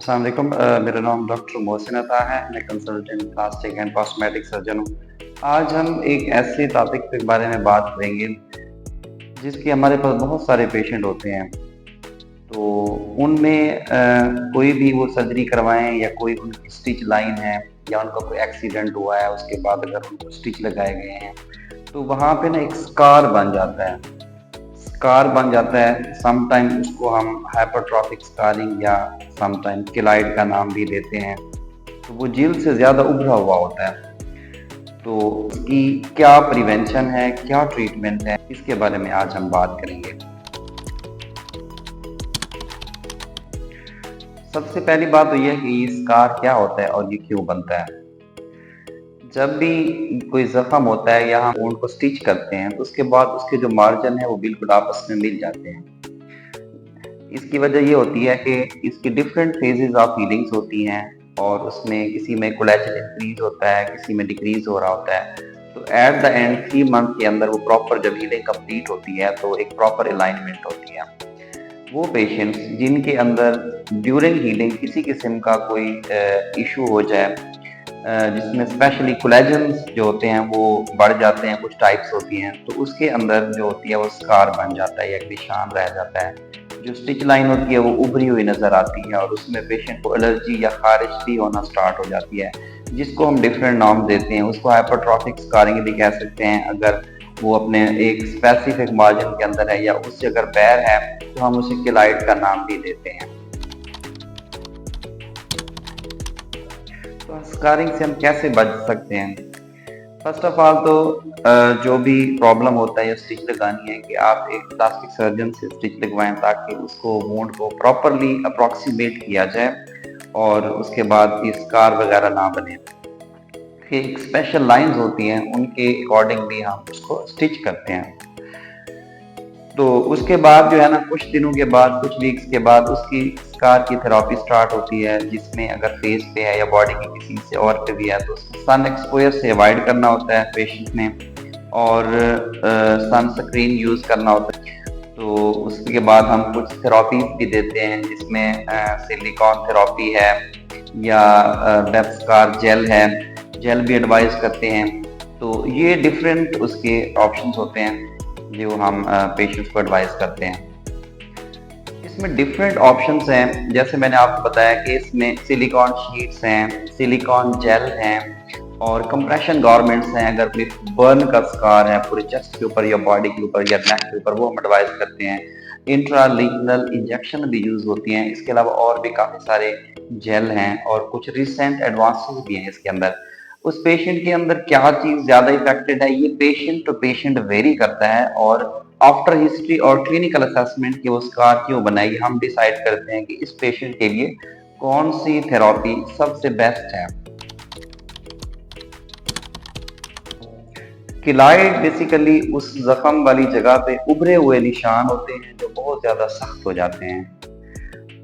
अस्सलाम वालेकुम। मेरा नाम डॉक्टर मोहसिन अता है। मैं consultant plastic and cosmetic surgeon हूँ। आज हम एक ऐसे टॉपिक के बारे में बात करेंगे जिसके हमारे पास बहुत सारे पेशेंट होते हैं। तो उनमें कोई भी वो सर्जरी करवाएं या कोई उनकी स्टिच लाइन है या उनका कोई एक्सीडेंट हुआ है, उसके बाद अगर उनको स्टिच लगाए गए हैं तो वहाँ पे ना एक स्कार बन जाता है। स्कार बन जाता है, समटाइम उसको हम हाइपरट्रॉफिक स्कारिंग या समटाइम किलाइड का नाम भी देते हैं। तो वो झील से ज़्यादा उभरा हुआ होता है। तो इसकी क्या प्रिवेंशन है, क्या ट्रीटमेंट है, इसके बारे में आज हम बात करेंगे। सबसे पहली बात तो यह है कि ये स्कार क्या होता है और ये क्यों बनता है। जब भी कोई जख्म होता है या हम उनको स्टिच करते हैं तो उसके बाद उसके जो मार्जिन है वो बिल्कुल आपस में मिल जाते हैं। इसकी वजह ये होती है कि इसकी डिफरेंट फेजेस ऑफ हीलिंग्स होती हैं और उसमें किसी में कोलेजन इंक्रीज होता है, किसी में डिक्रीज हो रहा होता है। तो एट द एंड 3 मंथ के अंदर वो प्रॉपर जब हीलिंग कंप्लीट होती है तो एक प्रॉपर अलाइनमेंट होती है। वो पेशेंट्स जिनके अंदर ड्यूरिंग हीलिंग किसी किस्म का कोई इशू हो जाए, जिसमें स्पेशली कोलेजन्स जो होते हैं वो बढ़ जाते हैं, कुछ टाइप्स होती हैं, तो उसके अंदर जो होती है वो स्कार बन जाता है या एक निशान रह जाता है। जो स्टिच लाइन होती है वो उभरी हुई नजर आती है और उसमें पेशेंट को एलर्जी या खारिश भी होना स्टार्ट हो जाती है, जिसको हम डिफरेंट नाम देते हैं। उसको हाइपरट्रॉफिक स्कारिंग भी कह सकते हैं अगर वो अपने एक स्पेसिफिक मार्जिन के अंदर है, या उससे अगर बैर है तो हम उसे किलाइड का नाम भी देते हैं। तो स्कारिंग से हम कैसे बच सकते हैं? फर्स्ट ऑफ ऑल तो जो भी प्रॉब्लम होता है या स्टिच लगानी है कि आप एक प्लास्टिक सर्जन से स्टिच लगवाएं ताकि उसको वुंड को प्रॉपरली अप्रोक्सीमेट किया जाए और उसके बाद ये स्कार वगैरह ना बने। फिर एक स्पेशल लाइंस होती हैं, उनके अकॉर्डिंगली हम उसको स्टिच करते हैं। तो उसके बाद जो है ना, कुछ दिनों के बाद, कुछ वीक्स के बाद उसकी स्कार की थेरेपी स्टार्ट होती है, जिसमें अगर फेस पे है या बॉडी की किसी से और पे भी है तो सन एक्सपोजर से अवॉइड करना होता है पेशेंट ने, और सन स्क्रीन यूज करना होता है। तो उसके बाद हम कुछ थेरेपीज भी देते हैं, जिसमें सिलिकॉन थेरेपी है या डेप्सकार जेल है, जेल भी एडवाइस करते हैं। तो ये डिफरेंट उसके ऑप्शंस होते हैं जो हम पेशेंट्स को एडवाइस करते हैं। इसमें डिफरेंट ऑप्शंस हैं, जैसे मैंने आपको बताया कि इसमें सिलिकॉन शीट्स हैं, सिलिकॉन जेल हैं और कंप्रेशन गारमेंट्स हैं। अगर कोई बर्न का स्कार है पूरे चेस्ट के ऊपर या बॉडी के ऊपर या नेक के ऊपर, वो हम एडवाइस करते हैं। इंट्रालीनल इंजेक्शन भी यूज होती हैं। इसके अलावा और भी काफ़ी सारे जेल हैं और कुछ रिसेंट एडवांसेस भी हैं इसके अंदर। उस पेशेंट के अंदर क्या चीज़ ज़्यादा इफेक्टेड है, ये पेशेंट टू पेशेंट वेरी करता है, और आफ्टर हिस्ट्री और क्लिनिकल असेसमेंट की वो स्कार क्यों बनाई, हम डिसाइड करते हैं कि इस पेशेंट के लिए कौन सी थेरेपी सबसे बेस्ट है। किलाइड बेसिकली उस जख्म वाली जगह पे उभरे हुए निशान होते हैं जो बहुत ज़्यादा सख्त हो जाते हैं।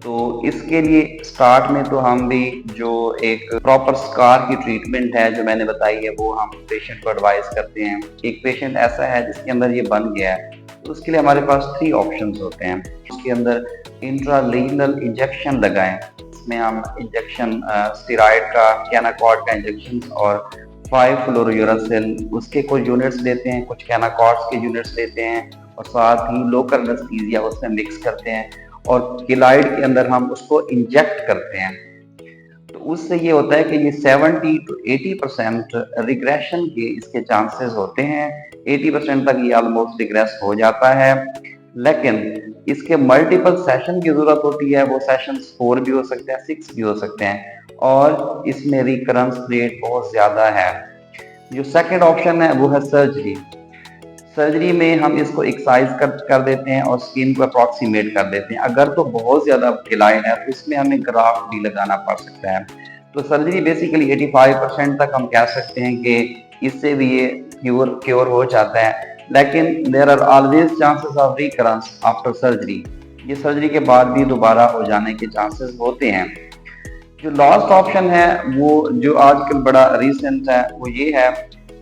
तो इसके लिए स्टार्ट में तो हम भी जो एक प्रॉपर स्कार की ट्रीटमेंट है जो मैंने बताई है वो हम पेशेंट को एडवाइस करते हैं। एक पेशेंट ऐसा है जिसके अंदर ये बन गया है, तो उसके लिए हमारे पास 3 ऑप्शंस होते हैं। उसके अंदर इंट्रालीनल इंजेक्शन लगाएं। इसमें हम इंजेक्शन स्टेरॉइड का, कैनाकॉर्ड का इंजेक्शन और 5-फ्लोरोयूरासिल उसके कुछ यूनिट्स लेते हैं, कुछ कैनाकॉर्ड्स के यूनिट्स लेते हैं और साथ ही लोकल एनेस्थीसिया उसमें मिक्स करते हैं और किलाइड के अंदर हम उसको इंजेक्ट करते हैं। तो उससे ये होता है कि ये 70 to 80% रिग्रेशन के इसके चांसेस होते हैं। 80% तक ये ऑलमोस्ट रिग्रेस हो जाता है, लेकिन इसके मल्टीपल सेशन की जरूरत होती है। वो सेशंस 4 भी हो सकते हैं, 6 भी हो सकते हैं, और इसमें रिकरेंस रेट बहुत ज्यादा है। जो सेकंड ऑप्शन है वो है सर्जरी। सर्जरी में हम इसको एक्साइज कर देते हैं और स्किन को अप्रॉक्सीमेट कर देते हैं। अगर तो बहुत ज़्यादा किलाइड है तो इसमें हमें ग्राफ्ट भी लगाना पड़ सकता है। तो सर्जरी बेसिकली 85% तक हम कह सकते हैं कि इससे भी ये क्योर हो जाता है, लेकिन there are always chances of recurrence after surgery. ये सर्जरी के बाद भी दोबारा हो जाने के चांसेस होते हैं। जो लास्ट ऑप्शन है वो जो आजकल बड़ा रिसेंट है वो ये है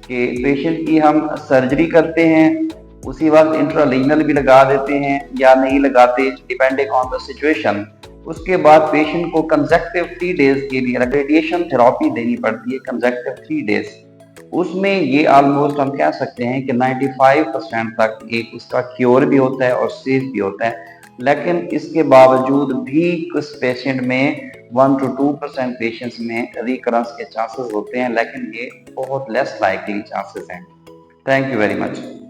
कि पेशेंट की हम सर्जरी करते हैं, उसी वक्त इंट्रालीनल भी लगा देते हैं या नहीं लगाते, डिपेंडिंग ऑन द सिचुएशन। उसके बाद पेशेंट को कंसेक्टिव 3 डेज के लिए रेडिएशन थेरेपी देनी पड़ती है, कंसेक्टिव 3 डेज। उसमें ये ऑलमोस्ट हम कह सकते हैं कि 95% तक एक उसका क्योर भी होता है और सेफ भी होता है। लेकिन इसके बावजूद भी कुछ पेशेंट में 1 to 2% पेशेंट्स में रिकरेंस के चांसेस होते हैं, लेकिन ये बहुत लेस लाइकली चांसेस हैं। Thank you very much.